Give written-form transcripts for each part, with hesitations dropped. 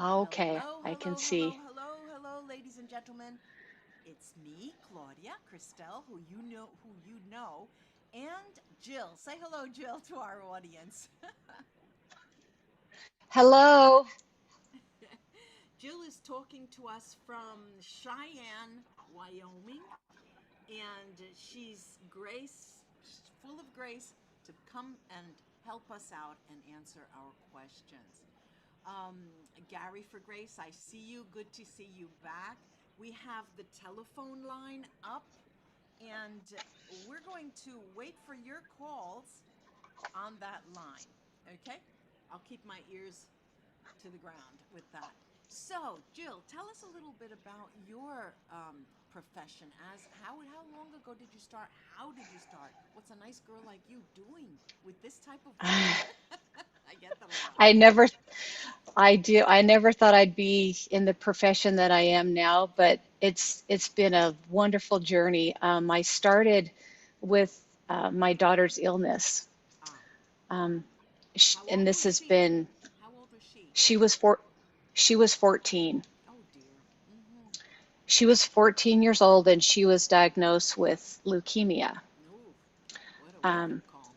Okay, I can see. Hello, ladies and gentlemen. It's me, Claudia, Christelle, who you know, and Jill. Say hello, Jill, to our audience. Hello. Jill is talking to us from Cheyenne, Wyoming, and she's full of grace to come and help us out and answer our questions. Um, Gary for Grace, I see you. Good to see you back. We have the telephone line up, and we're going to wait for your calls on that line. Okay? I'll keep my ears to the ground with that. So, Jill, tell us a little bit about your profession. As how long ago did you start? How did you start? What's a nice girl like you doing with this type of work? I get that a lot. I never, I do. I never thought I'd be in the profession that I am now, but it's been a wonderful journey. I started with my daughter's illness, Ah, um, how and old this was has she? been. How old was she? She was four. She was 14. Oh dear. Mm-hmm. She was 14 years old, and she was diagnosed with leukemia. Ooh, what a wake-up Um, call.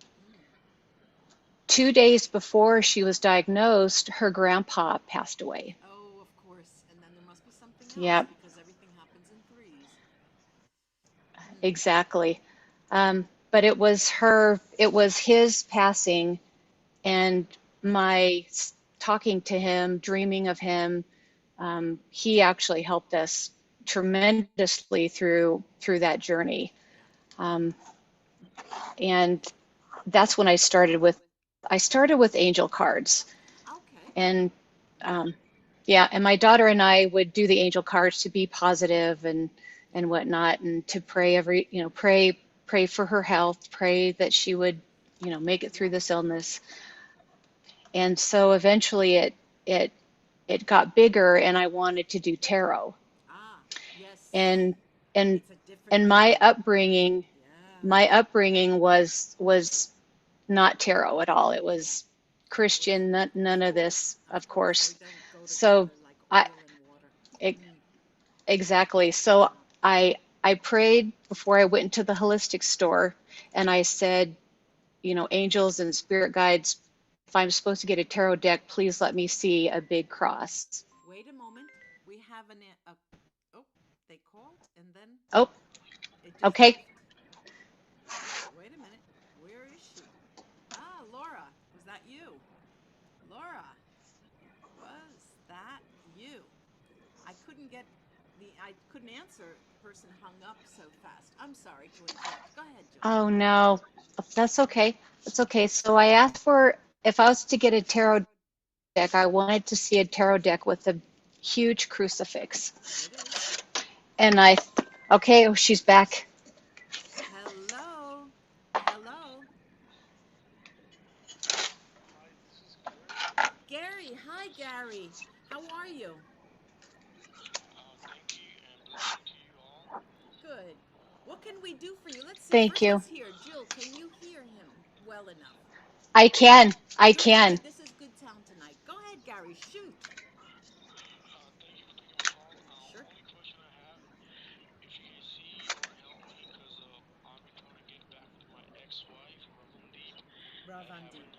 2 days before she was diagnosed, her grandpa passed away. Oh, of course. And then there must be something else Yep, because everything happens in threes. Mm. exactly. But it was his passing and my talking to him, dreaming of him. He actually helped us tremendously through that journey. Yeah. Um, and that's when I started with angel cards. Okay. And um, yeah, and my daughter and I would do the angel cards to be positive and Yeah. whatnot, and to pray pray for her health, pray that she would, make it through Yeah. this illness. And so eventually it it got bigger, and I wanted to do tarot. Ah, yes. And and It's a different and level. Yeah. my upbringing was not tarot at all. It Yeah. was Of course. Christian, none Of of course. this, Of of course. They course. don't go So together like I oil and water. e- Mm. exactly. So Yeah. I prayed before I went into the holistic store, and I said, angels and spirit guides, if I'm supposed to get a tarot deck, please let me see a big cross. Wait a moment. We have oh, they called and then Oh, it just okay. left. Wait a minute. Where is she? Ah, Laura. Was that you? Laura, was that you? I couldn't answer. The person hung up so fast. I'm sorry to interrupt. Go ahead, Jill. Oh no, that's okay. That's okay. So I asked for, if I was to get a tarot deck, I wanted to see a tarot deck with a huge crucifix. There it is. And okay, oh, she's back. Hello. Hello. Gary. Hi, Gary. How are you? Thank you and blessing to you all. Good. What can we do for you? Let's see. Thank First, you. let's hear. Jill, can you hear him well enough? I can. I Good, can. good. This is good sound tonight. Go ahead, Gary. Shoot. Thank you for taking my call. Sure. Only question I have, if you can see or help me, because I've been trying to get back with my ex-wife, Ravundeep, and Ravandeep.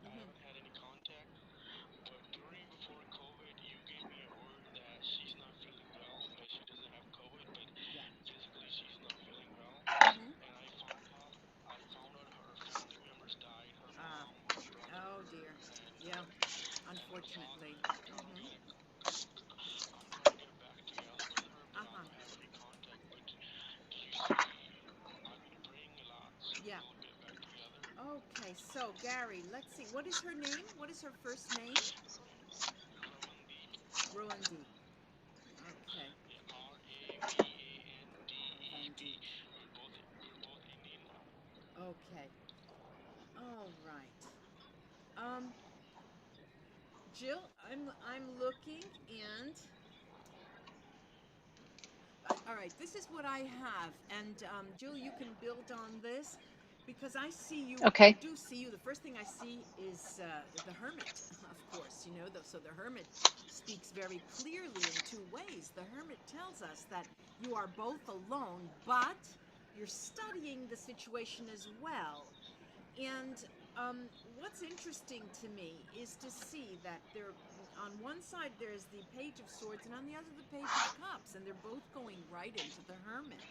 Hmm. haven't had any contact. But during before COVID, you gave me a word that she's not feeling well, that she doesn't have COVID, but Yeah. physically she's not feeling well. Hmm. And I found out her family members died, her Ah. mom, her brother, Oh dear. and Yeah. her father. Unfortunately. Hmm. And I'm trying to get back together with her, but Uh I huh. don't have any contact. But do you see? I've been praying a lot, so Yeah. we'll get back together. Okay. So Gary, let's see. What is her name? What is her first name? Ravandeep, Rowandeep. Okay. yeah, Ravandeep. Ravandeep. We're both Indian. Okay. All right. Um, Jill, I'm looking and all right, this is what I have. And Jill, you can build on this because I see you. I Okay. do see you. The first thing I see is the hermit, of course. So the hermit speaks very clearly in two ways. The hermit tells us that you are both alone, but you're studying the situation as well. And what's interesting to me is to see that there, on one side, there's the Page of Swords, and on the other, the Page of Cups, and they're both going right into the Hermit.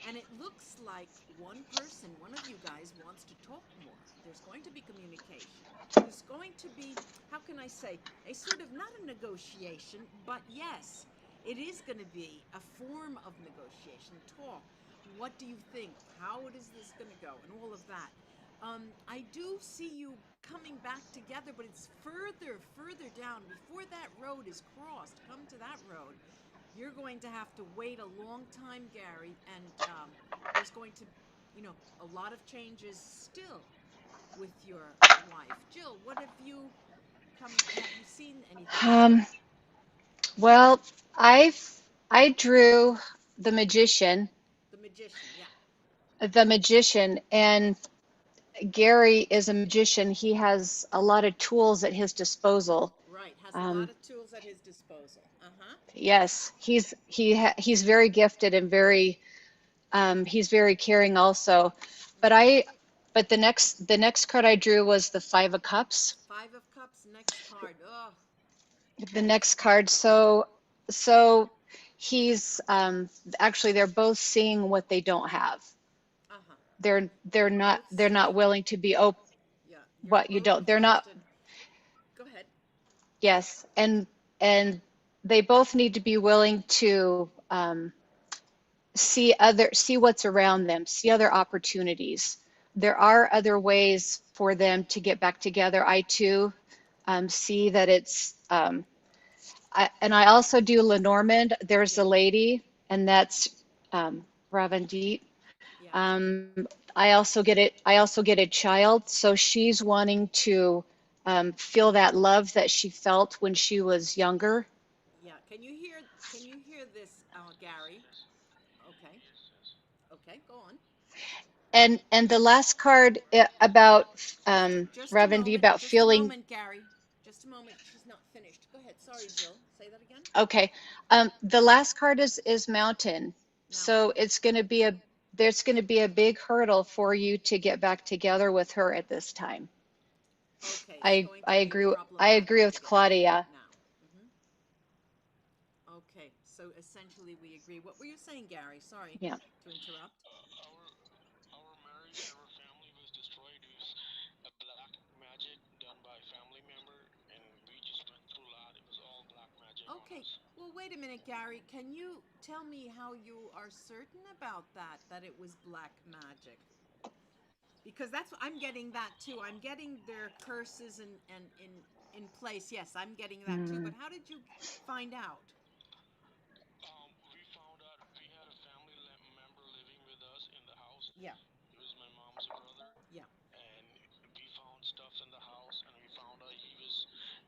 And it looks like one person, one of you guys, wants to talk more. There's going to be communication. There's going to be, how can I say, a sort of, not a negotiation, but yes, it is going to be a form of negotiation. Talk. What do you think? How is this going to go? And all of that. I do see you coming back together, but it's further down. Before that road is crossed, come to that road. You're going to have to wait a long time, Gary, and there's going to, a lot of changes still with your wife. Jill, what have you have you seen anything yet? Um, well, I drew the magician, The magician, yeah. and Gary is a magician. He has a lot of tools at his disposal. Right, has a lot Um, of tools at his disposal. Uh-huh. yes, he's very gifted and he's very caring also. But I but the next card I drew was the Five of Cups. Five of Cups, next card. Oh, The next card. So he's actually they're both seeing what they don't have. uh-huh. They're You're not both they're not seeing, willing to be open yeah, you're what you both don't. They're not. gifted. Go ahead. Yes, and they both need to be willing to see what's around them, see other opportunities. There are other ways for them to get back together. I too see that and I also do Lenormand. There's Yeah, a lady, and that's Ravandit. yeah, I also get a child, so she's wanting to feel that love that she felt when she was younger. yeah. Can you hear this, Gary? Okay. Yes, yes. Okay, go on. And the last card about Just a Ravandi moment. about Just a feeling. moment, Gary. Just a moment. She's not finished. Go ahead. Sorry, Jill. Say that again. Okay, the last card is Mountain. So Mountain. there's going to be a big hurdle for you to get back together with her at this time. Okay, it's I going to I be agree I problematic agree to with get back Claudia. now. Okay, so essentially we agree. What were you saying, Gary? Sorry Yeah. to interrupt. Our marriage and our family was destroyed. It was a black magic done by a family member, and we just went through a lot. It was all black magic on Okay, us. well, wait a minute, Gary. Can you tell me how you are certain about that it was black magic? Because that's what I'm getting that too. I'm getting their curses and in place. Yes, I'm getting that too. Mm, But how did you find out? We found out we had a family member living with us in the house. Yeah, He was my mom's brother, yeah, and we found stuff in the house, and we found out he was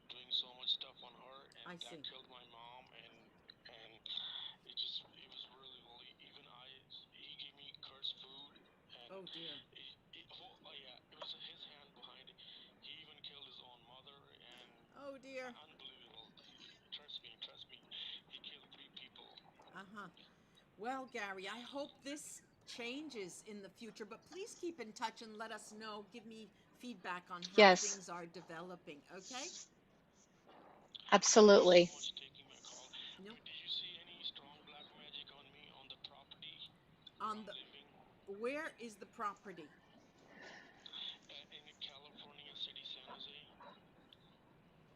doing so much stuff on her, and I that see. killed my mom, and it was really really. Even he gave me cursed food, and Oh dear. oh yeah, it was his hand behind it. He even killed his own mother, and Oh dear. unbelievable. Trust me, he killed three people. Uh-huh. Well, Gary, I hope this changes in the future, but please keep in touch and let us know. Give me feedback on how yes, things are developing, okay? Thank you so absolutely. much taking my call. No, Did you see any strong black magic on me on the property where on I'm the living where is the property? in California City, San Jose?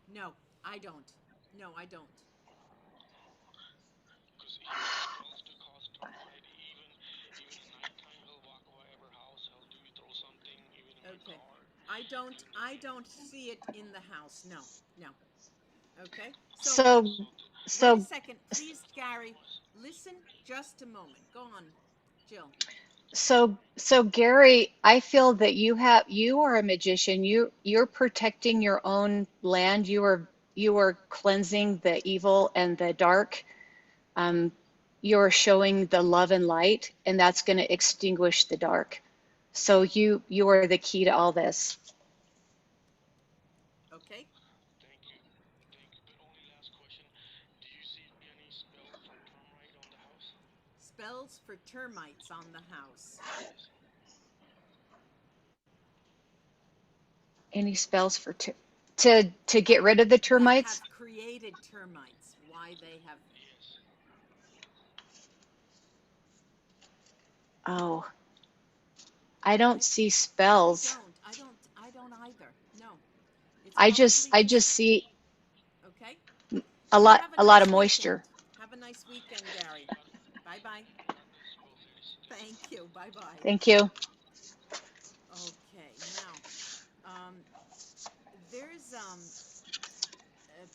No, I don't. No, I don't. Because he loves to cause trouble. Even at nighttime, he'll walk by our house. He'll throw something, even in my Okay. car. And I don't see it in the house. No. No. Okay. So, So so wait a so second, please, Gary. Listen just a moment. Go on, Jill. so Gary, I feel that you are a magician. You're protecting your own land. You are cleansing the evil and the dark. Um, you're showing the love and light, and that's going to extinguish the dark. So you are the key to all this. Okay. thank you. spells for termites on the house? Any spells for to get rid of the That have termites? created termites? Why they have? Yes. Oh, I don't see spells. I don't either. No, it's I just probably I just just see okay. a You lot have a a lot of nice weekend. moisture. Have a nice weekend, Gary. God, Bye bye. God bless you both ladies. Thank you. Bye bye. Thank you. Okay, now um, there's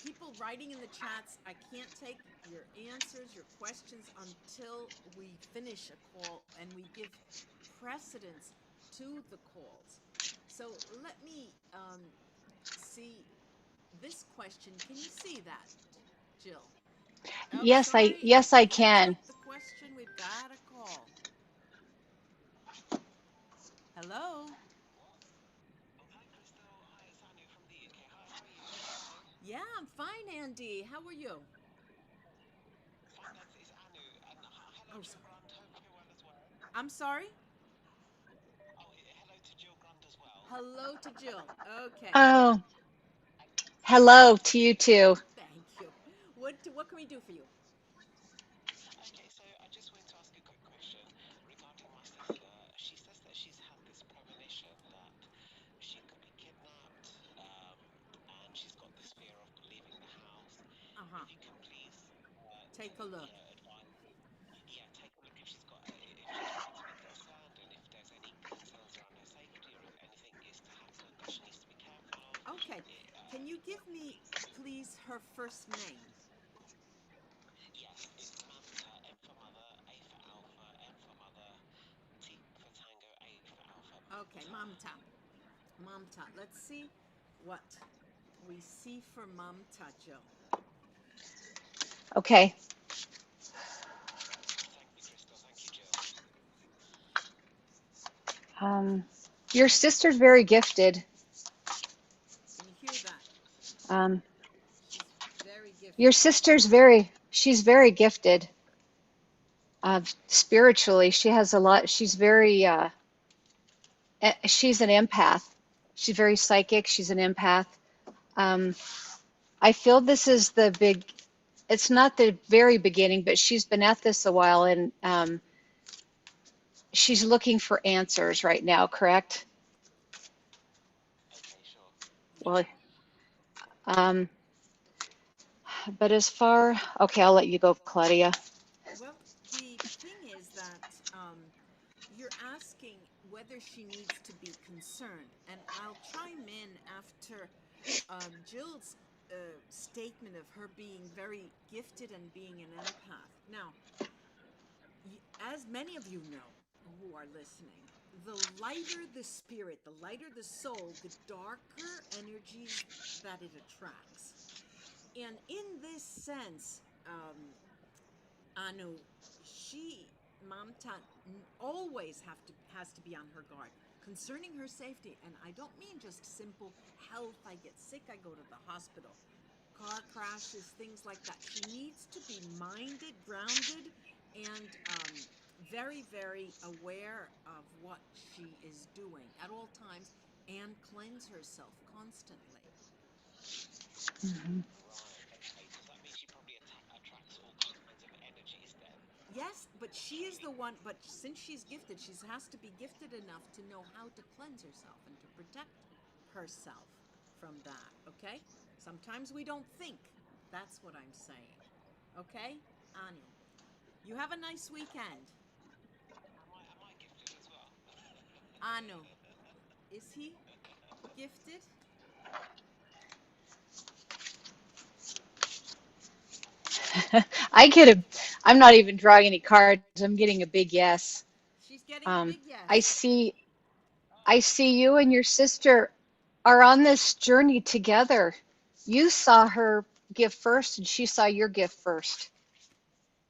people writing in the chats. I can't take your answers, your questions until we finish a call and we give precedence to the calls. So let me see this question. Can you see that, Jill? Oh, sorry, I Yes I can't can. take the question. We've got a call. Hello? Oh, hi, Christelle. Hi, it's Anu from the UK. Hi, how are you? You okay? Yeah, I'm fine, Andy. How are you? Fine, thanks. It's Anu. And hello, Oh, Jill sorry. Grund. Hope you're well as well. I'm sorry? Oh, hello to Jill Grund as well. Hello to Jill. Okay. Oh, hello to you too. Thank you. What can we do for you? Okay, so I just wanted to ask a quick question regarding my sister. She says that she's had this premonition that she could be kidnapped, and she's got this fear of leaving the house. Uh-huh. If you can please, Take a look. advise. Yeah, take a look if she's got if she's right to be concerned, and if there's any concerns around her safety, or if anything is to happen that she needs to be careful of. Okay. Can you give me, please, her first name? Yes, it's Mamta. M for mother, A for alpha, M for mother, T for tango, A for alpha. Okay, Mamta. Mamta. Mamta. Let's see what we see for Mamta, Jill. Okay. Thank you, Crystal. Thank you, Jill. Um, your sister's very gifted. Can you hear that? Um, She's very your gifted. sister's she's very gifted. Spiritually, she has a lot. She's an empath. She's very psychic. She's an empath. Um, I feel this is the big. It's not the very beginning, but she's been at this a while, and she's looking for answers right now. Correct? Okay, sure. Yeah. Well, um, but as far, okay, I'll let you go, Claudia. Well, the thing is that you're asking whether she needs to be concerned, and I'll chime in after Jill's statement of her being very gifted and being an empath. Now, as many of you know who are listening, the lighter the spirit, the lighter the soul, the darker energies that it attracts. And in this sense, Anu, she, Mamta, always has to be on her guard concerning her safety. And I don't mean just simple health. I get sick, I go to the hospital. Car crashes, things like that. She needs to be minded, grounded, and very, very aware of what she is doing at all times and cleanse herself constantly. Mhm. Right. Okay. Does that mean she probably attracts all kinds of energies then? Yes, but she is the Assuming. one, but since she's gifted, she has to be gifted enough to know how to cleanse herself and to protect herself from that, okay? Sometimes we don't think. That's what I'm saying. Okay? Anu, you have a nice weekend. Am I gifted as well? Anu, is he gifted? I get a. I'm not even drawing any cards. I'm getting a big yes. She's getting a big I yes. see. I see you and your sister are on this journey together. You saw her gift first, and she saw your gift first.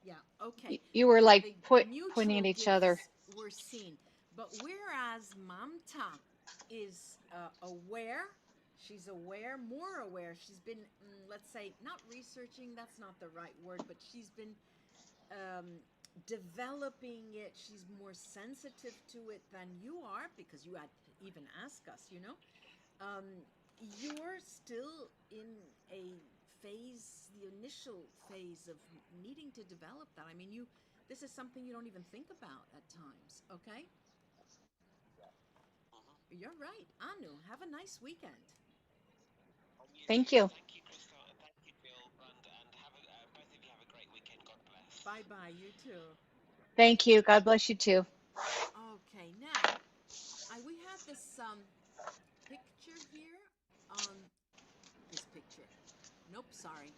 Yeah, okay. You were like The pointing mutual at each other. gifts were seen, but whereas Mamta is aware, she's aware, more aware. She's been, let's say, not researching. That's not the right word, but she's been um, developing it. She's more sensitive to it than you are because you had to even ask us, you know. Um, you're still in a phase, the initial phase of needing to develop that. I mean, this is something you don't even think about at times, okay? Mm-hmm. You're right. Anu, have a nice weekend. You Thank too. you. Thank you, Crystal, and thank you, Jill Grund, and have a, both of you have a great weekend. God bless. Bye bye, you too. Thank you. God bless you too. Okay, now we have this picture here. This picture. Nope, sorry.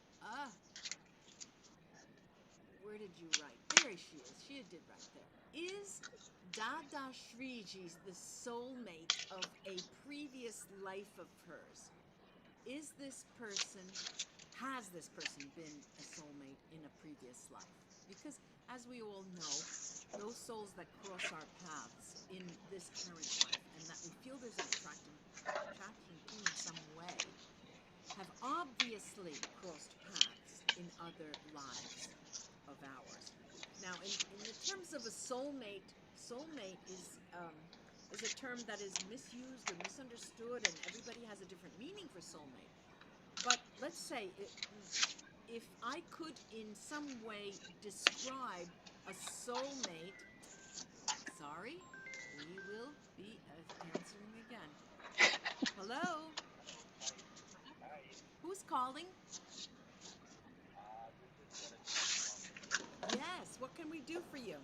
Where did you write? There she is. She did right there. Is Dada Shriji the soulmate of a previous life of hers? Is this person, has this person been a soulmate in a previous life? Because as we all know, those souls that cross our paths in this current life and that we feel there's an attraction to in some way have obviously crossed paths in other lives of ours. Now, in the terms of a soulmate, soulmate is a term that is misused or misunderstood, and everybody has a different meaning for soulmate. But let's say if I could in some way describe a soulmate, sorry, we will be answering again. Hello, who's calling? Yes, what can we do for you?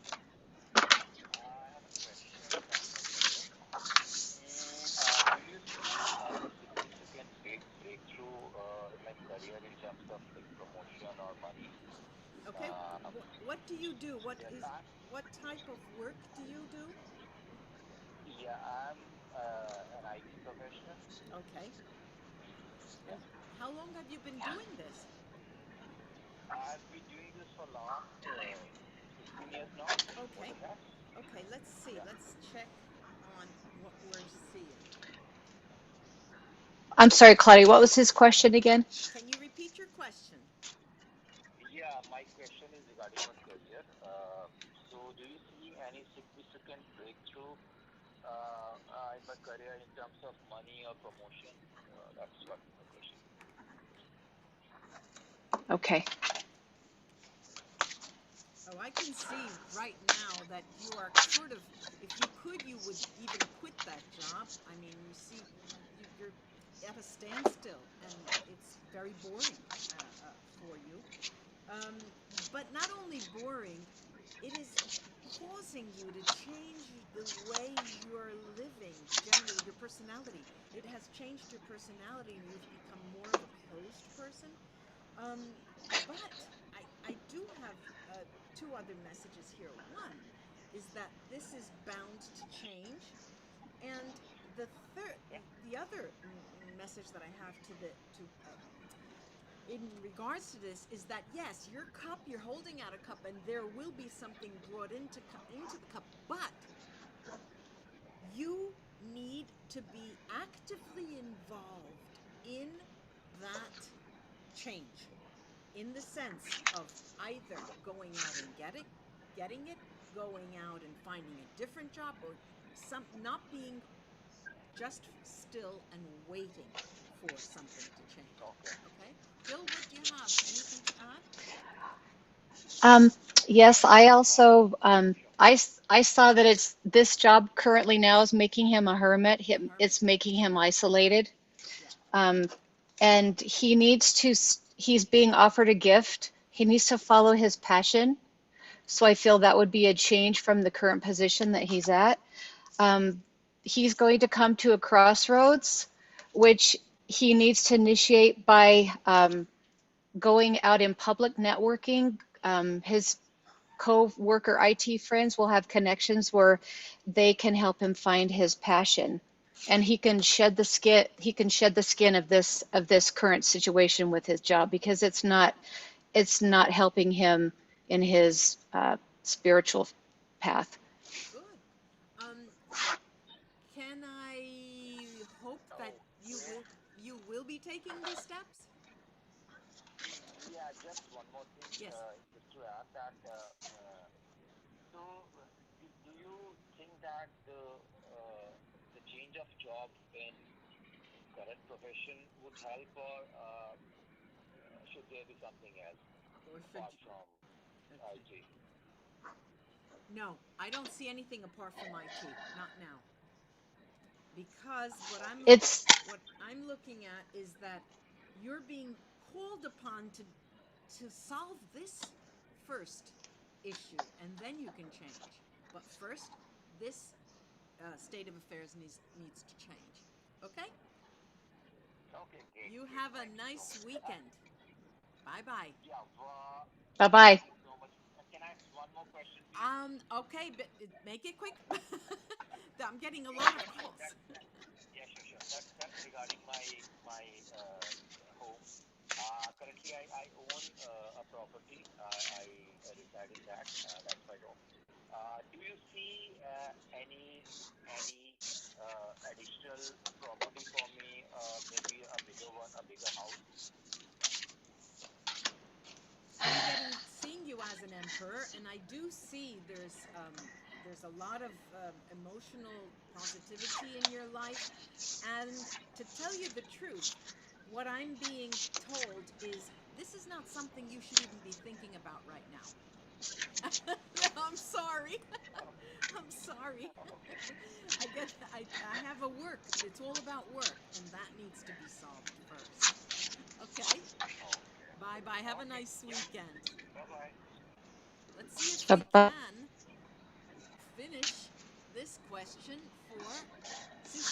Okay, what do you do? What type of work do you do? Okay, and how long have you been doing this? Okay, okay, let's see. Let's check on what we're seeing. I'm sorry, Claudia. What was his question again? Can you repeat your question? Okay. Oh, I can see right now that you are sort of, if you could, you would even quit that job. I mean, you see, you're at a standstill and it's very boring for you. Um, but not only boring, it is causing you to change the way you're living, generally, your personality. It has changed your personality and you've become more of a closed person. Um, but I do have two other messages here. One is that this is bound to change, and the third, the other message that I have to in regards to this is that yes, your cup, you're holding out a cup, and there will be something brought into the cup, but you need to be actively involved in that change in the sense of either going out and getting it, going out and finding a different job, or some not being just still and waiting for something to change. Okay, Jill, what do you have? Anything to add? Um, yes, I also I saw that it's this job currently now is making him a hermit. A hermit. It's making him isolated. Yeah. Um, and he's being offered a gift. He needs to follow his passion. So I feel that would be a change from the current position that he's at. Um, he's going to come to a crossroads, which he needs to initiate by going out in public networking. His co-worker IT friends will have connections where they can help him find his passion. And he can shed the skin of this current situation with his job because it's not helping him in his spiritual path. Good. Um, can I hope that you will be taking these steps? Yes. So, do you think that the change of job in current profession would help, or should there be something else Or should apart you? from Okay. IT? No, I don't see anything apart from IT. Not now. Because It's what I'm looking at is that you're being called upon to solve this first issue, and then you can change. But first, this state of affairs needs to change. Okay? Okay, great, You great. have a Thank you so nice much. weekend. Bye bye. Yeah, bye thank bye. you so much. Can I ask one more question, please? Okay, but make it quick. I'm getting a lot of So calls. yeah, sure, sure. That's regarding my home. Currently, I own a property. I reside in that. That's my home. Do you see any additional property for me? Maybe a bigger one, a bigger house? I'm getting seeing you as an emperor, and I do see there's a lot of emotional positivity in your life. And to tell you the truth, what I'm being told is this is not something you should even be thinking about right now. I'm sorry. I'm sorry. Okay. I have a work. It's all about work, and that needs to be solved first. Okay. Okay. Bye bye. Have a Okay. nice Yeah. weekend. Bye bye. Let's see if we Bye bye. can finish this question for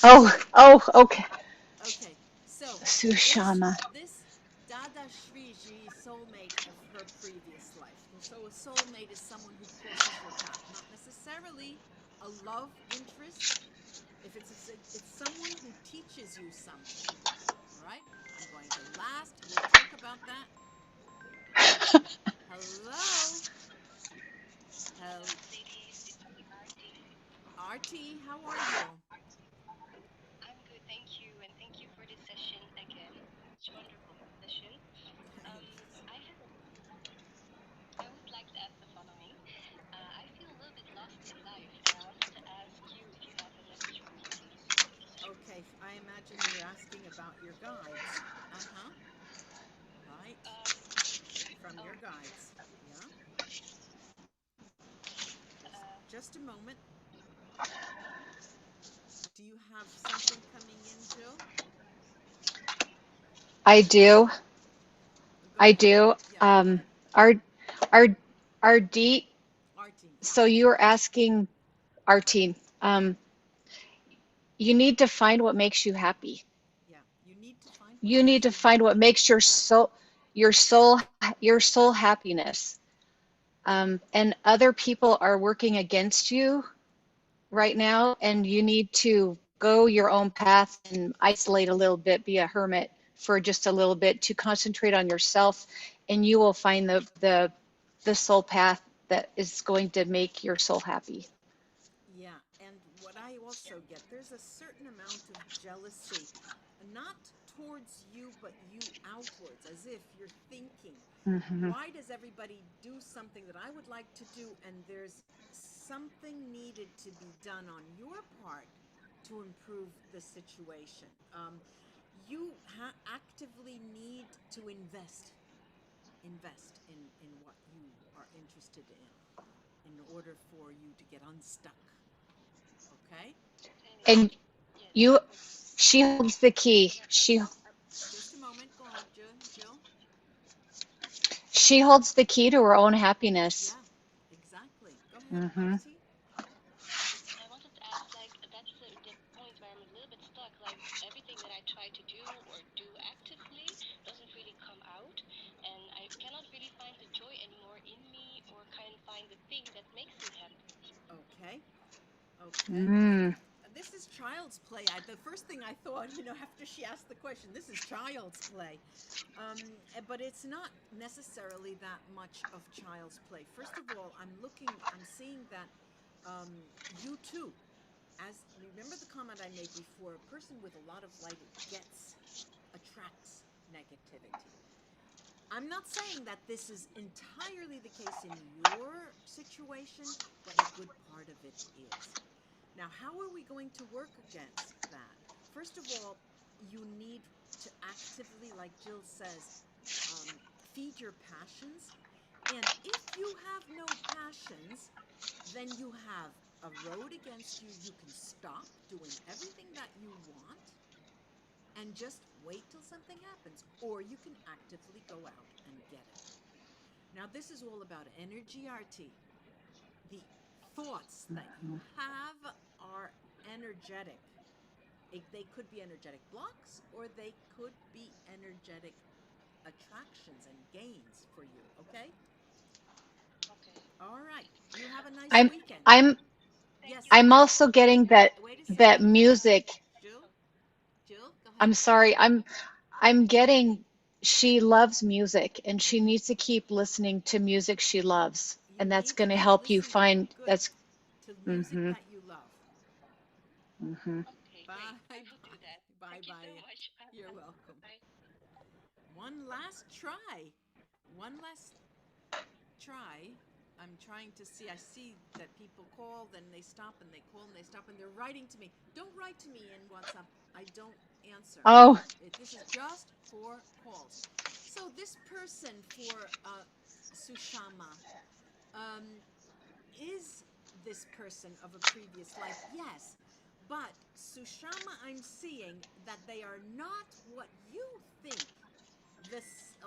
Oh, Sushama. okay. Okay, so is Sushama. this Dada Shriji soulmate of her previous life? So a soulmate is someone who crosses your path, not necessarily a love interest. If it's someone who teaches you something. All right, I'm going to last. We'll talk about that. Hello, Hello, Hel- ladies. It's me, Artie. Artie. How are you? I'm good, thank you, and thank you for this session again. It's wonderful session. I have a, I would like to ask the following. I feel a little bit lost in life, and I wanted to ask you if you have a message for me, please. Thank you so much. Okay, I imagine you're asking about your guides. Uh huh. Right. From your Okay. guides. Yeah. Uh, Just a moment. Do you have something coming in, Jill? I do. Go I ahead. do. Yeah, go Um, ahead. our, our, our D. Artie. Yeah. So you were asking our team. You need to find what makes you happy. Yeah. You need to find what You need makes to you find what happy. makes your soul happiness. And other people are working against you right now, and you need to go your own path and isolate a little bit, be a hermit for just a little bit to concentrate on yourself, and you will find the soul path that is going to make your soul happy. Yeah. And what I also get, there's a certain amount of jealousy, not towards you, but you outwards, as if you're thinking, Hmm. why does everybody do something that I would like to do, and there's something needed to be done on your part to improve the situation. You actively need to invest in what you are interested in order for you to get unstuck. Okay? Thanks. And Yes. you, Okay. she holds the key. Just a moment. Go ahead, Jill. She holds the key to her own happiness. Yeah, exactly. Go ahead, Hmm. Artie. I wanted to ask, like, that's the point where I'm a little bit stuck. Like, everything that I try to do or do actively doesn't really come out, and I cannot really find the joy anymore in me or kind of find the thing that makes me happy. Okay. Okay. Mm. This is child's play. The first thing I thought, after she asked the question, this is child's play. But it's not necessarily that much of child's play. First of all, I'm seeing that you too, as remember the comment I made before, a person with a lot of light gets, attracts negativity. I'm not saying that this is entirely the case in your situation, but a good part of it is. Now, how are we going to work against that? First of all, you need to actively, like Jill says, um, feed your passions. And if you have no passions, then you have a road against you. You can stop doing everything that you want and just wait till something happens, or you can actively go out and get it. Now, this is all about energy, RT. The thoughts that you have are energetic. They could be energetic blocks, or they could be energetic attractions and gains for you, okay? Okay. All right. You have a nice I'm weekend. I'm Thank Yes, you I'm so wait, also much. getting wait a that second. music. Jill, Oh, Jill, go ahead. I'm sorry. I'm getting she loves music and she Mm-hmm. needs to keep listening to music she loves. You And that's need to going to keep help you listening. find Good. that's To music mhm that you love. mhm. okay, Bye great. I bye. will do that. Bye Thank you so bye. much. You're welcome. Bye. One last try. One last try. I'm trying to see. I see that people call, then they stop and they call and they stop and they're writing to me. Don't write to me in WhatsApp. I don't answer. Oh, This is just for calls. So this person for Sushama, um, is this person of a previous life? Yes. But Sushama, I'm seeing that they are not what you think the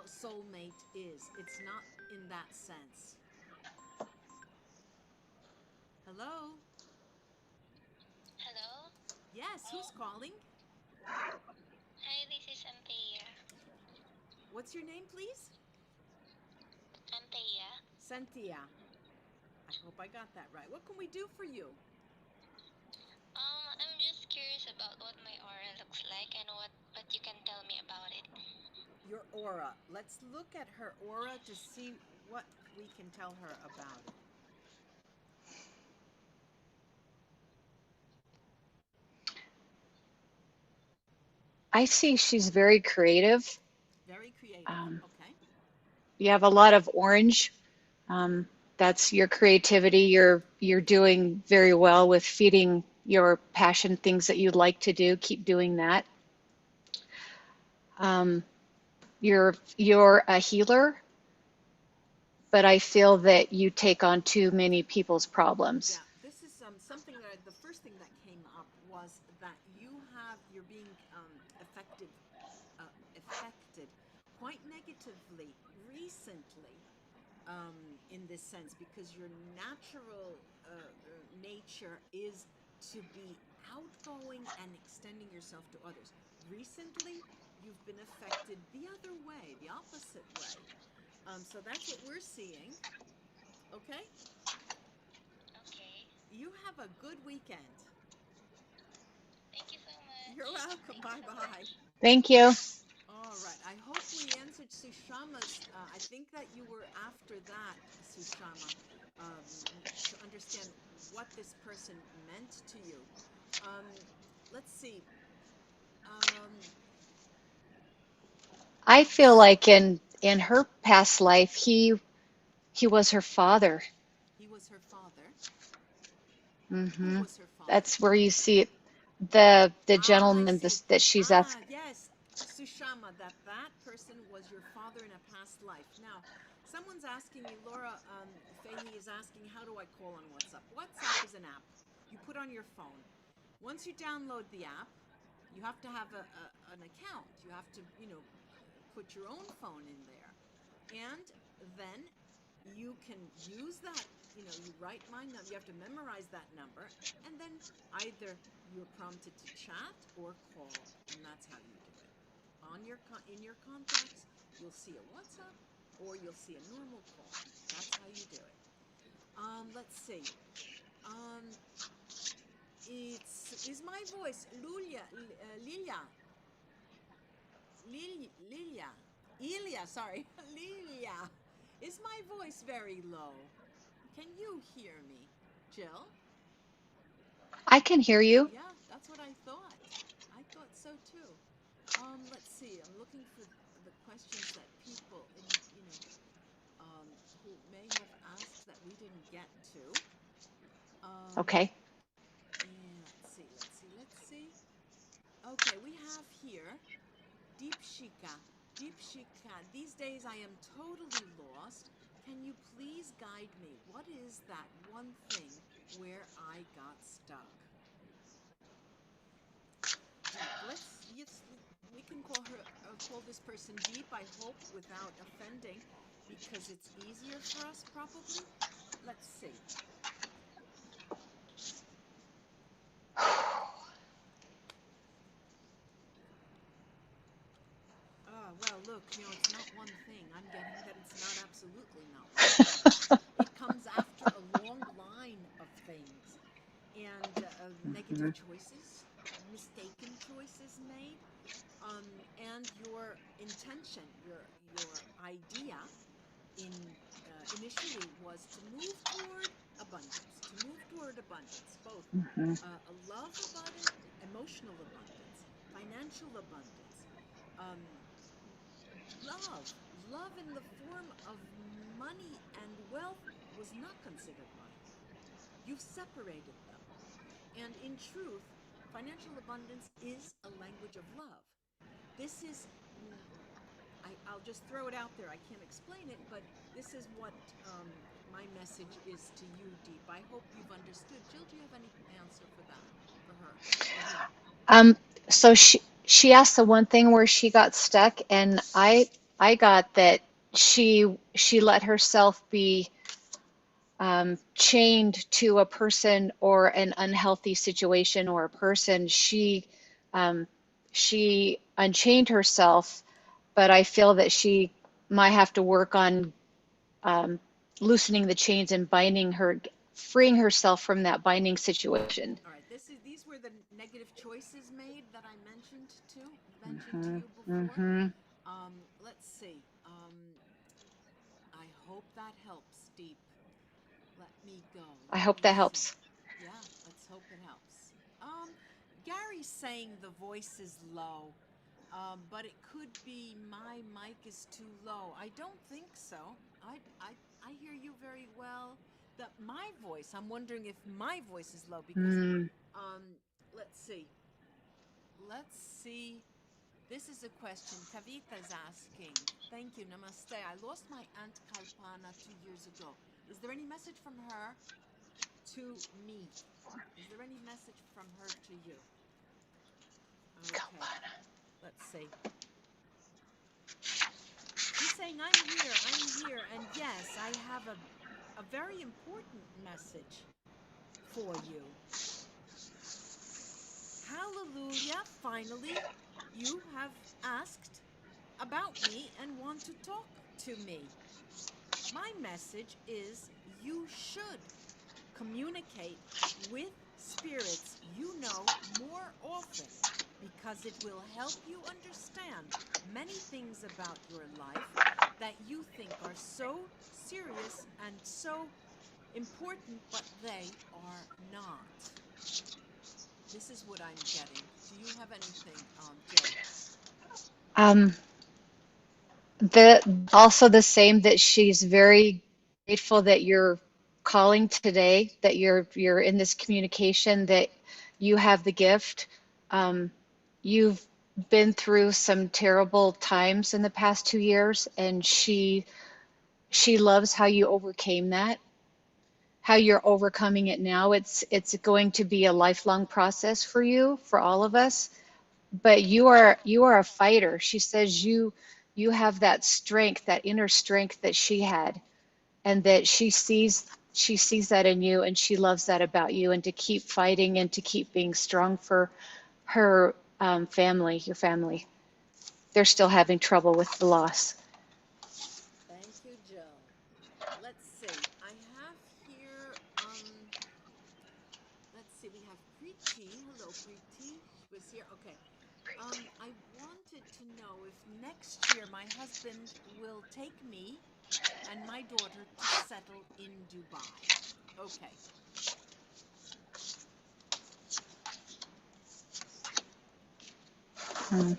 soulmate is. It's not in that sense. Hello? Hello. Yes, who's Oh, calling? hi. This is Anthea. What's your name, please? Anthea. Cynthia. I hope I got that right. What can we do for you? I'm just curious about what my aura looks like and what you can tell me about it. Your aura. Let's look at her aura to see what we can tell her about it. I see she's very creative. Very creative. Um, Okay. you have a lot of orange. Um, that's your creativity. You're doing very well with feeding your passion, things that you like to do. Keep doing that. Um, you're a healer, but I feel that you take on too many people's problems. Yeah, this is something that the first thing that came up was that you're being affected quite negatively recently, in this sense, because your natural nature is to be outgoing and extending yourself to others. Recently, you've been affected the other way, the opposite way. So that's what we're seeing. Okay, Okay. you have a good weekend. Thank you so You're much. welcome. Thank you Bye so bye. much. Thank you. All right. I hope we answered Sushama's. I think that you were after that, Sushama, um, to understand what this person meant to you. Um, let's see. Um, I feel like in her past life, he was her father. he was her father. Who Hmm. was her father? That's where you see it. The Ah, I gentleman see. that she's Ah, asking. yes, Sushama, that person was your father in a past life. Now, someone's asking me, Laura, Fahy is asking, how do I call on WhatsApp? WhatsApp is an app you put on your phone. Once you download the app, you have to have an account. You have to, put your own phone in there. And then you can use that, you write my number, you have to memorize that number, and then either you're prompted to chat or call, and that's how you do it. In your contacts, you'll see a WhatsApp or you'll see a normal call. That's how you do it. Let's see. Um, it's is my voice Lilia, Ilya, sorry, Lilia. Is my voice very low? Can you hear me, Jill? I can hear you. Yeah, that's what I thought. I thought so too. Let's see. I'm looking for the questions that people we didn't get to. Um, Okay. and let's see. Okay, we have here Deepshika. Deepshika, these days I am totally lost. Can you please guide me? What is that one thing where I got stuck? Deep. Yes, we can call her, call this person Deep, I hope, without offending, because it's easier for us, probably. Let's see. Well, look, it's not one thing. I'm getting that it's not absolutely not one thing. It comes after a long line of things and negative choices, mistaken choices made, and your intention, your idea in initially was to move toward abundance, both Hmm. a love abundance, emotional abundance, financial abundance, um, love, love in the form of money and wealth was not considered by you. You've separated them. And in truth, financial abundance is a language of love. This is, I'll just throw it out there. I can't explain it, but this is what my message is to you, Deep. I hope you've understood. Jill, do you have any answer for that, for her, for him? Um, so she asked the one thing where she got stuck, and I got that she let herself be chained to a person or an unhealthy situation or a person. Um, she unchained herself, but I feel that she might have to work on um, loosening the chains and binding her, freeing herself from that binding situation. All right, these were the negative choices made that I mentioned to Hmm. you before. Hmm. Let's see. I hope that helps, Deep. Let me go. I Let hope me that see. helps. Yeah, let's hope it helps. Gary's saying the voice is low, but it could be my mic is too low. I don't think so. I hear you very well. My voice. I'm wondering if my voice is low because, Mm. um, let's see. Let's see. This is a question Kavita is asking. Thank you. Namaste. I lost my Aunt Kalpana 2 years ago. Is there any message from her to me? Is there any message from her to you? Okay, let's see. She's saying, I'm here, and yes, I have a very important message for you. Hallelujah, finally, you have asked about me and want to talk to me. My message is you should communicate with spirits you know more often because it will help you understand many things about your life that you think are so serious and so important, but they are not. This is what I'm getting. Do you have anything, Jill? Um, the also the same that she's very grateful that you're calling today, that you're in this communication, that you have the gift. Um, you've been through some terrible times in the past 2 years, and she loves how you overcame that, how you're overcoming it now. It's going to be a lifelong process for you, for all of us, but you are a fighter. She says you have that strength, that inner strength that she had, and that she sees that in you, and she loves that about you, and to keep fighting and to keep being strong for her family, your family. They're still having trouble with the loss. Thank you, Jill. Let's see. I have here, let's see, we have Preeti. Hello, Preeti. She was here. Okay. I wanted to know if next year my husband will take me and my daughter to settle in Dubai. Okay. Mm.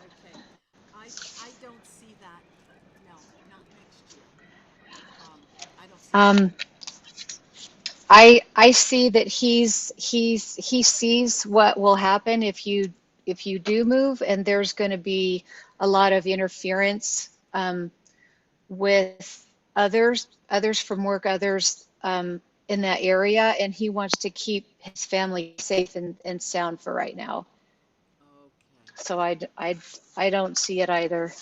Okay. I don't see that. No, not next year. Um, I don't see that. Um, I see that he sees what will happen if you do move, and there's going to be a lot of interference with others from work, others in that area, and he wants to keep his family safe and sound for right now. Okay. So I don't see it either.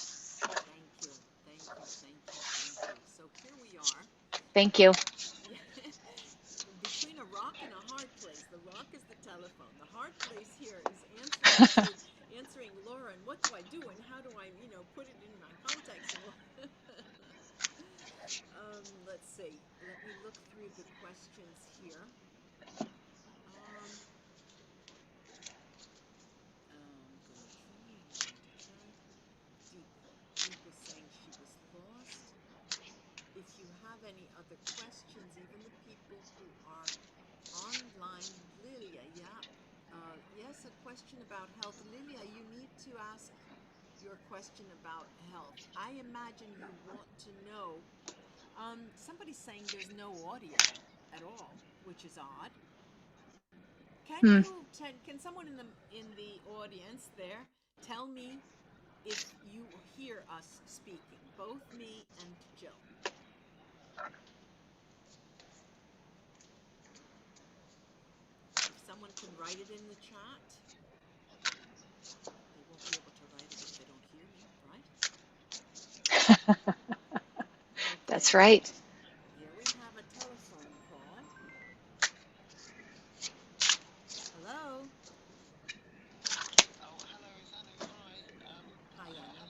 Thank you. Thank you. Thank you. Thank you. So here we are. Thank you. Yeah. Between a rock and a hard place. The rock is the telephone. The hard place here is answering Laura and what do I do and how do I, put it in my context and let's see. Let me look through the questions here. Um I'm going to try. Deep. Deep is saying she was lost. If you have any other questions, even the people who are online, Lilia, yeah. Yes, a question about health. Lilia, you need to ask your question about health. I imagine you want to know. Somebody's saying there's no audio at all, which is odd. Hmm. Can someone in the audience there tell me if you hear us speaking, both me and Jill? If someone can write it in the chat, they won't be able to write it if they don't hear me, right? That's Okay, right. here we have a telephone call. Hello? Oh, hello, is Anu? Hi. Hi, Anu.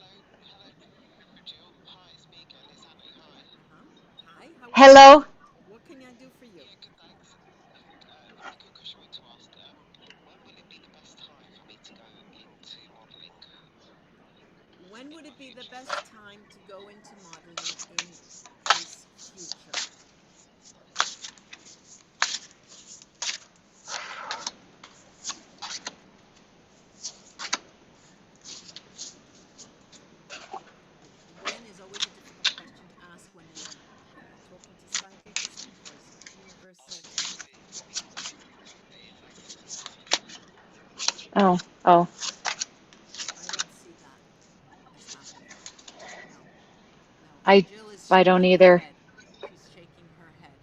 Hello, Jill. Hi, it's me again. It's Anu. Hi. Uh-huh. Hi, how are you? Hello. What can I do for you? Yeah, good, thanks. A quick question I wanted to ask. When will it be the best time for me to go into modelling When in would my it be the future? best time to go into modeling in his future? When is always a difficult question to ask when you're are you talking to psychics or is it universal? Absolutely. It is absolutely. Oh, oh. I don't see that as happening. No. No, and I Jill is I don't shaking her either. head. She's shaking her head.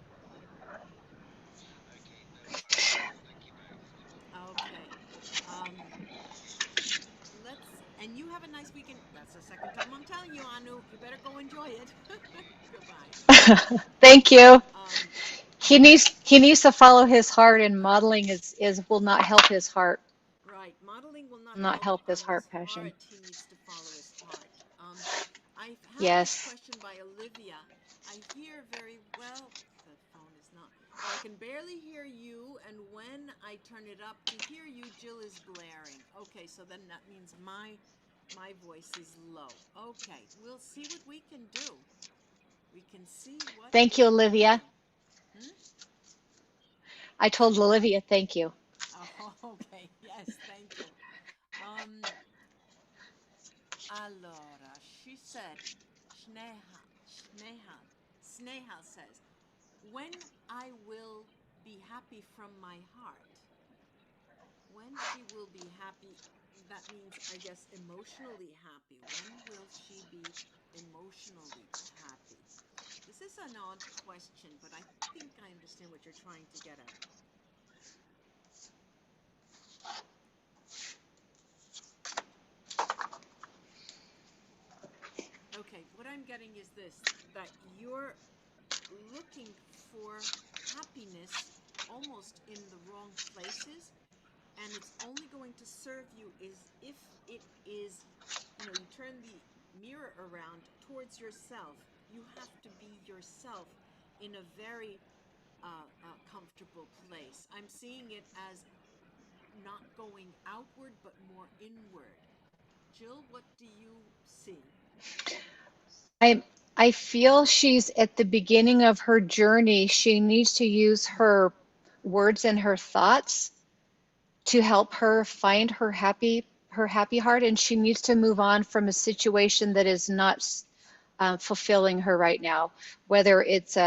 Okay, no problems. Thank you both. Okay. Um, and you have a nice weekend. That's the second time I'm telling you, Anu. You better go enjoy it. Goodbye. Thank you. Um, He needs to follow his heart, and modeling is will not help his heart, right. Modeling will not will not help help this his heart passion. heart. He needs to follow his heart. I have this Yes. question by Olivia. I hear very well. The phone is not, but I can barely hear you. And when I turn it up to hear you, Jill is blaring. Okay, so then that means my voice is low. Okay, we'll see what we can do. We can see what Thank you, we can Olivia. do. Hmm? I told Olivia thank you. Oh, okay. Yes, thank you. Um, Allora, she said, Sneha, Sneha says, when I will be happy from my heart. When she will be happy, that means, I guess, emotionally happy. When will she be emotionally happy? This is an odd question, but I think I understand what you're trying to get at. Okay, what I'm getting is this that you're looking for happiness almost in the wrong places, and it's only going to serve you is if it is, you turn the mirror around towards yourself. You have to be yourself in a very comfortable place. I'm seeing it as not going outward but more inward. Jill, what do you see? I I feel she's at the beginning of her journey. She needs to use her words and her thoughts to help her find her happy heart, and she needs to move on from a situation that is not fulfilling her right now, whether it's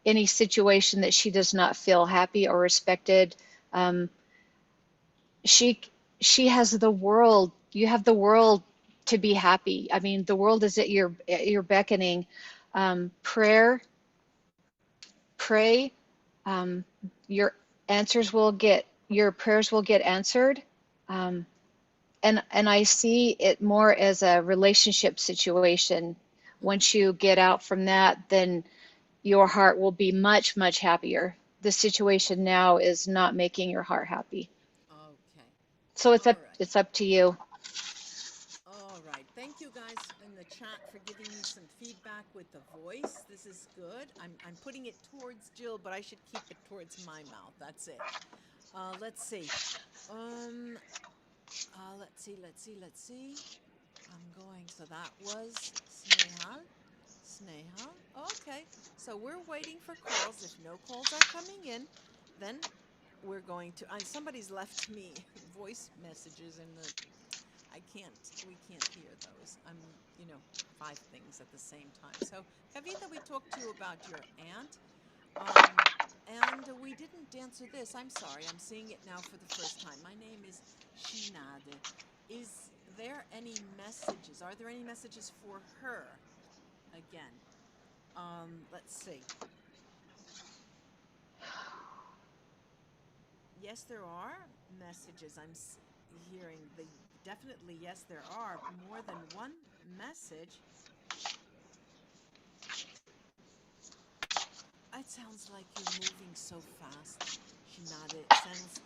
any situation that she does not feel happy or respected. Um, she she has the world. You have the world to be happy. I mean, the world is at your beckoning. Prayer, pray. Um, your your prayers will get answered. Um, and I see it more as a relationship situation. Mm-hmm. Once you get out from that, then your heart will be much, much happier. The situation now is not making your heart happy. Okay. So All right. it's up to you. All right. Thank you guys in the chat for giving me some feedback with the voice. This is good. I'm putting it towards Jill, but I should keep it towards my mouth. That's it. Let's see. Um, let's see. I'm going. So that was Snehal. Snehal. Okay. So we're waiting for calls. If no calls are coming in, then we're going to. Somebody's left me voice messages in the. I can't. We can't hear those. I'm. You know, five things at the same time. So Kavita, we talked to you about your aunt. Um, and we didn't answer this. I'm sorry. I'm seeing it now for the first time. My name is Shinade. Is there any messages? Are there any messages for her? Again, let's see. Yes, there are messages. Hearing the definitely yes, there are more than one message. It sounds like you're moving so fast. She nodded. It sounds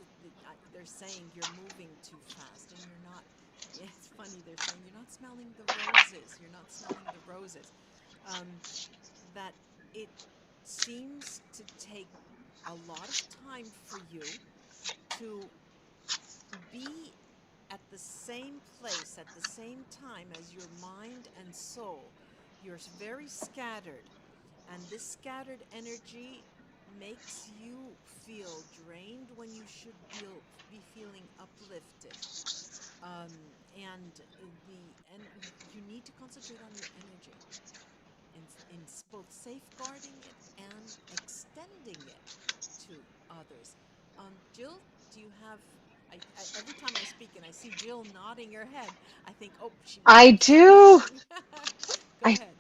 they're saying you're moving too fast, and you're not. Yeah, it's funny. They're saying you're not smelling the roses. You're not smelling the roses. Um, that it seems to take a lot of time for you to be at the same place at the same time as your mind and soul. You're very scattered, and this scattered energy makes you feel drained when you should be feeling uplifted. And you need to concentrate on your energy in both safeguarding it and extending it to others. Jill, do you have? Every time I speak and I see Jill nodding her head, I think, oh, she must I have do. something. Go I ahead.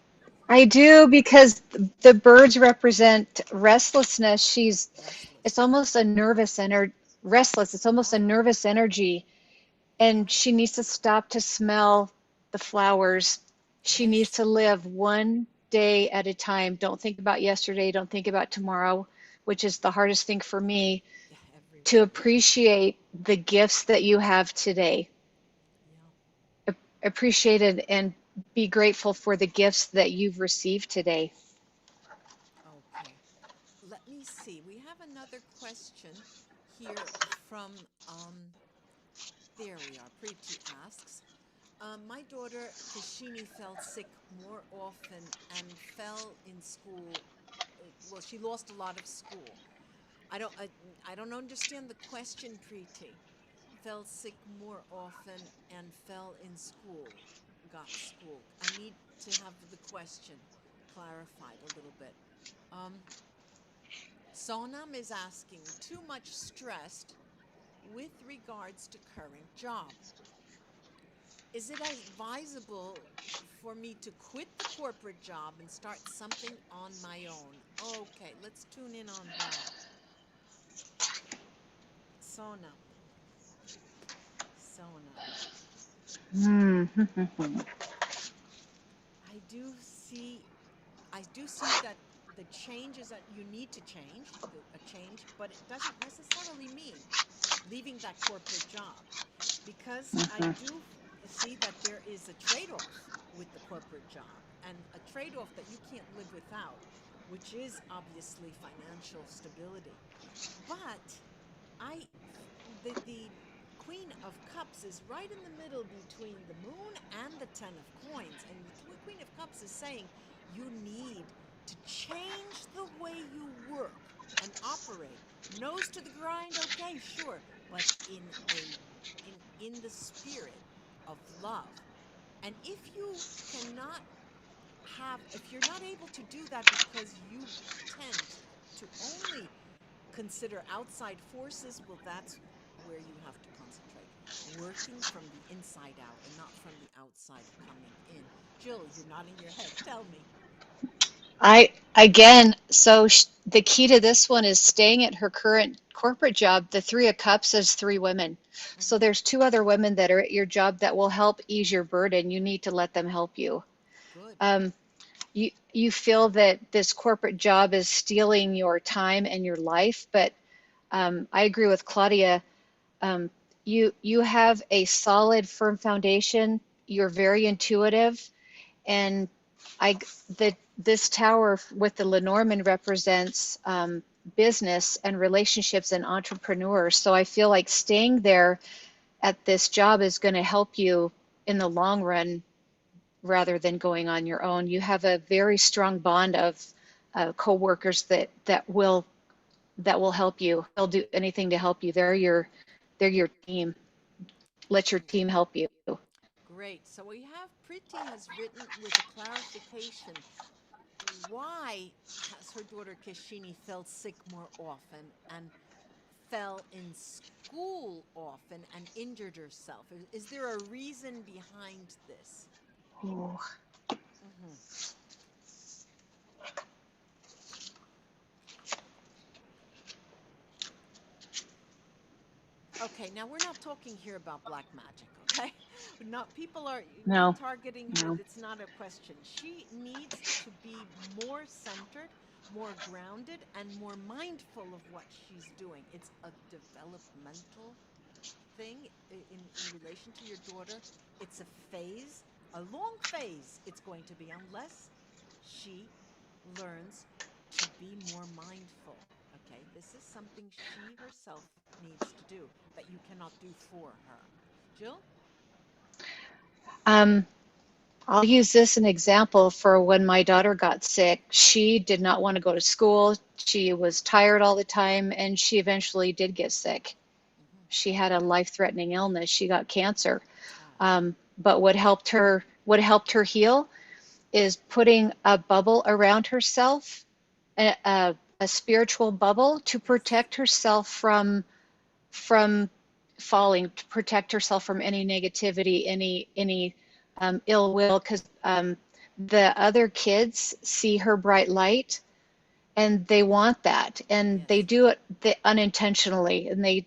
I do because the birds represent restlessness. It's Restless. almost a nervous energy, restless. It's almost a Ah, nervous energy, yeah. and she needs to stop to smell the flowers. She needs Yes. to live one day at a time. Don't think about yesterday. Don't think about tomorrow, which is the hardest thing for me, Yeah, to everyone. Yeah. appreciate the gifts that you have today. Yeah. Appreciate it and be grateful for the gifts that you've received today. Okay. Let me see. We have another question here from there we are. Preeti asks, my daughter Kashini felt sick more often and fell in school. Well, she lost a lot of school. I don't I, I don't understand the question, Preeti. Fell sick more often and fell in school. Got school. I need to have the question clarified a little bit. Um, Sonam is asking, too much stressed with regards to current job. Is it advisable for me to quit the corporate job and start something on my own? Okay, let's tune in on that. Sonam, Sonam. I do see I do see that the change is that you need to change, a change, but it doesn't necessarily mean leaving that corporate job, because I do see that there is a trade-off with the corporate job, and a trade-off that you can't live without, which is obviously financial stability. But I the Queen of Cups is right in the middle between the moon and the 10 of coins, and the Queen of Cups is saying you need to change the way you work and operate. Nose to the grind, okay, sure, but in the spirit. of love. And cannot if you're not able to do that because you tend to only consider outside forces, well, that's where you have to concentrate. Working from the inside out and not from the outside coming in. Jill, you're nodding your head. Tell me. I again, so the key to this one is staying at her current corporate job. The Three of Cups is three women. So Hmm. there's two other women that are at your job that will help ease your burden. You need to let them help you. Good. Um, you feel that this corporate job is stealing your time and your life, but I agree with Claudia. Um, you have a solid, firm foundation. You're very intuitive, and I the this tower with the Lenormand represents business and relationships and entrepreneurs. So I feel like staying there at this job is going to help you in the long run rather than going on your own. You have a very strong bond of coworkers that will help you. They'll do anything to help you. They're your team. Let your team help you. Great. So we have Priti has written with a clarification. Why has her daughter Keshini felt sick more often and fell in school often and injured herself? Is there a reason behind this? Ooh. Hmm. Okay, now we're not talking here about black magic, okay? Not people are not No, targeting her. no. That's not a question. She needs to be more centered, more grounded, and more mindful of what she's doing. It's a developmental thing in relation to your daughter. It's a phase, a long phase it's going to be unless she learns to be more mindful. Okay, this is something she herself needs to do that you cannot do for her. Jill? Um, I'll use this an example for when my daughter got sick. She did not want to go to school. She was tired all the time, and she eventually did get sick. Hmm. She had a life-threatening illness. She got cancer. Oh, But what helped her heal is putting a bubble around herself, a spiritual bubble to yes. protect herself from falling, to protect herself from any negativity, any ill will, because the other kids see her bright light and they want that, and they Yes. do it unintentionally, and they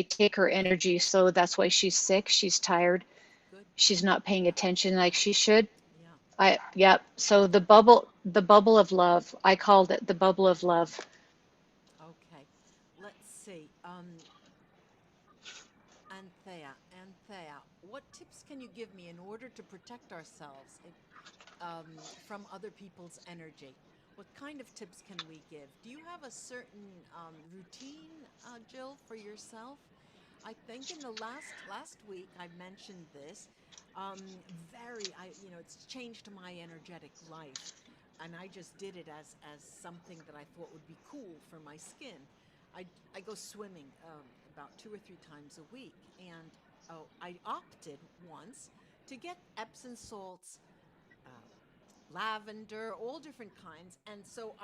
take her energy. So that's why she's sick. She's tired. Good. She's not paying Yeah. attention like Yeah. she should. Yeah. Yeah. So the bubble of love. I called it the bubble of love. Okay. Let's see. Anthea, what tips can you give me in order to protect ourselves from other people's energy? What kind of tips can we give? Do you have a certain routine, Jill, for yourself? I think in the last week I mentioned this. It's changed my energetic life, and I just did it as something that I thought would be cool for my skin. I go swimming about 2 or 3 times a week, and I opted once to get Epsom salts, uh, lavender, all different kinds. And so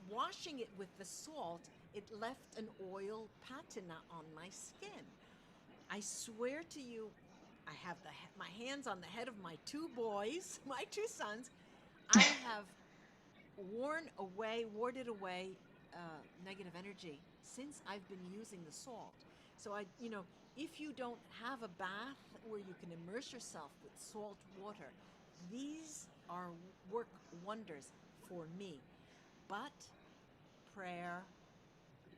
washing it with the salt, it left an oil patina on my skin. I swear to you, I have my hands on the head of my two boys, my two sons. I have warded away negative energy since I've been using the salt. So if you don't have a bath where you can immerse yourself with salt water, these are work wonders for me. But prayer,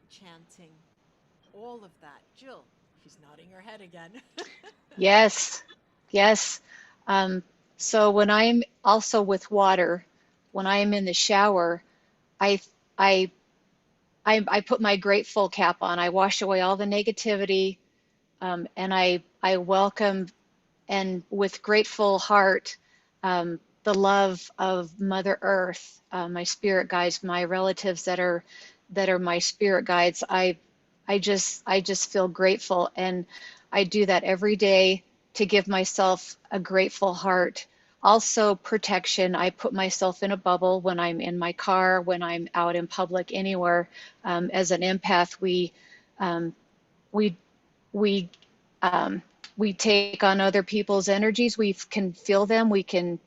chanting, all of that. Jill, she's nodding her head again. Yes, yes. Um, so when I'm also with water, when I am in the shower, I I I put my grateful cap on. I wash away all the negativity, and I welcome and with grateful heart the love of Mother Earth, my spirit guides, my relatives that are my spirit guides. I just feel grateful, and I do that every day. to give myself a grateful heart. Also, protection. I put myself in a bubble when I'm in my car, when I'm out in public, anywhere. As an empath, um, we we um, we take on other people's energies. We can feel them. We can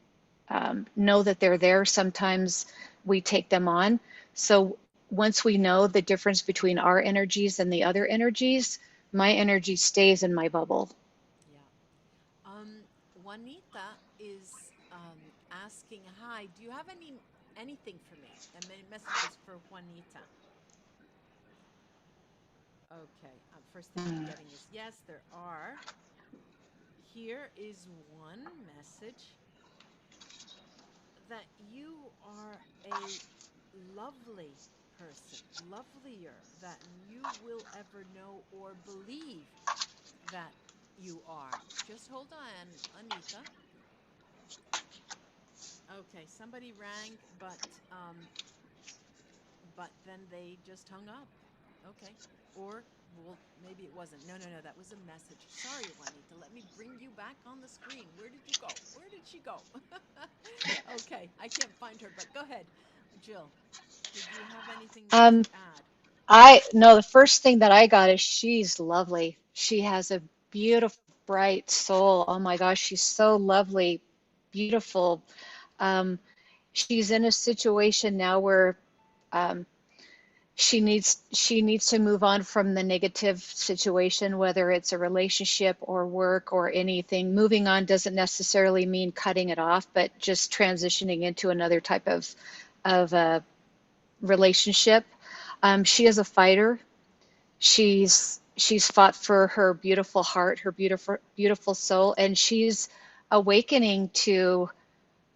know that they're there. Sometimes we take them on. So once we know the difference between our energies and the other energies, my energy stays in my bubble. Yeah. Juanita is asking, "Hi, do you have anything for me?" And many messages for Juanita. Okay. First thing I'm getting is yes, there are. Here is one message that you are a lovely person, lovelier than you will ever know or believe that you are. Just hold on, Anita. Okay, somebody rang, but then they just hung up. Okay. Or, well, maybe it wasn't. No, no, no, that was a message. Sorry, Juanita. Let me bring you back on the screen. Where did you go? Where did she go? Okay, I can't find her, but go ahead. Jill, did you have anything to Um, add? I know the first thing that I got is she's lovely. She has a beautiful, bright soul. Oh my gosh, she's so lovely, beautiful. Um, she's in a situation now where um, she needs to move on from the negative situation, whether it's a relationship or work or anything. Moving on doesn't necessarily mean cutting it off, but just transitioning into another type of relationship. She is a fighter. She's fought for her beautiful heart, her beautiful soul, and she's awakening to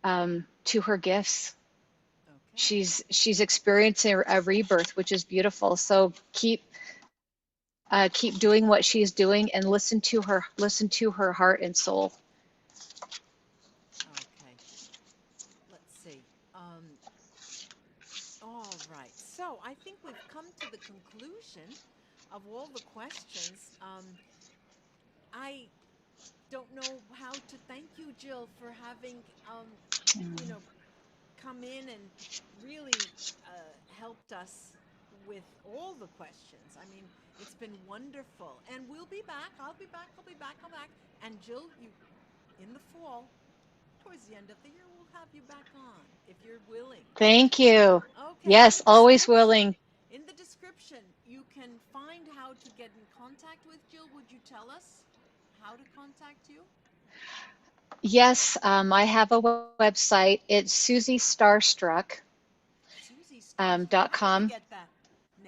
her gifts. Okay. She's experiencing a rebirth, which is beautiful. So keep doing what she's doing and listen to her heart and soul. Okay. Let's see. All right. So I think we've come to the conclusion of all the questions. I don't know how to thank you, Jill, for having, you know, come in and really helped us with all the questions. I mean, it's been wonderful. And we'll be back. I'll be back. I'll be back. I'll be back. And Jill, you in the fall, towards the end of the year, we'll have you back on if you're willing. Thank you. Okay, Yes, always willing. in the description, you can find how to get in contact with Jill. Would you tell us how to contact you? Yes, I have a website. It's Susie Starstruck. How did you susiestarstruck.com. get that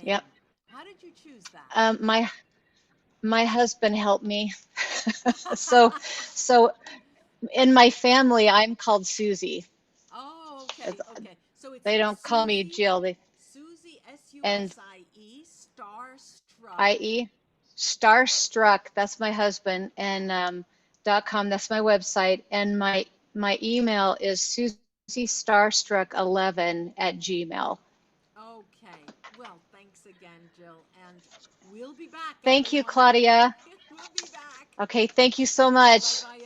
Yep. name? How did you choose that? My husband helped me. So so in my family, I'm called Susie. Oh, okay, okay. So it's They don't call me Susie, Jill. Susie And SUSIE, Starstruck. IE Starstruck, that's my husband, and .com, that's my website, and my email is susiestarstruck11@gmail. Okay. Well, thanks again, Jill. And we'll be back, Thank you, everyone. Claudia. We'll be back. Okay, thank you so Bye much. bye,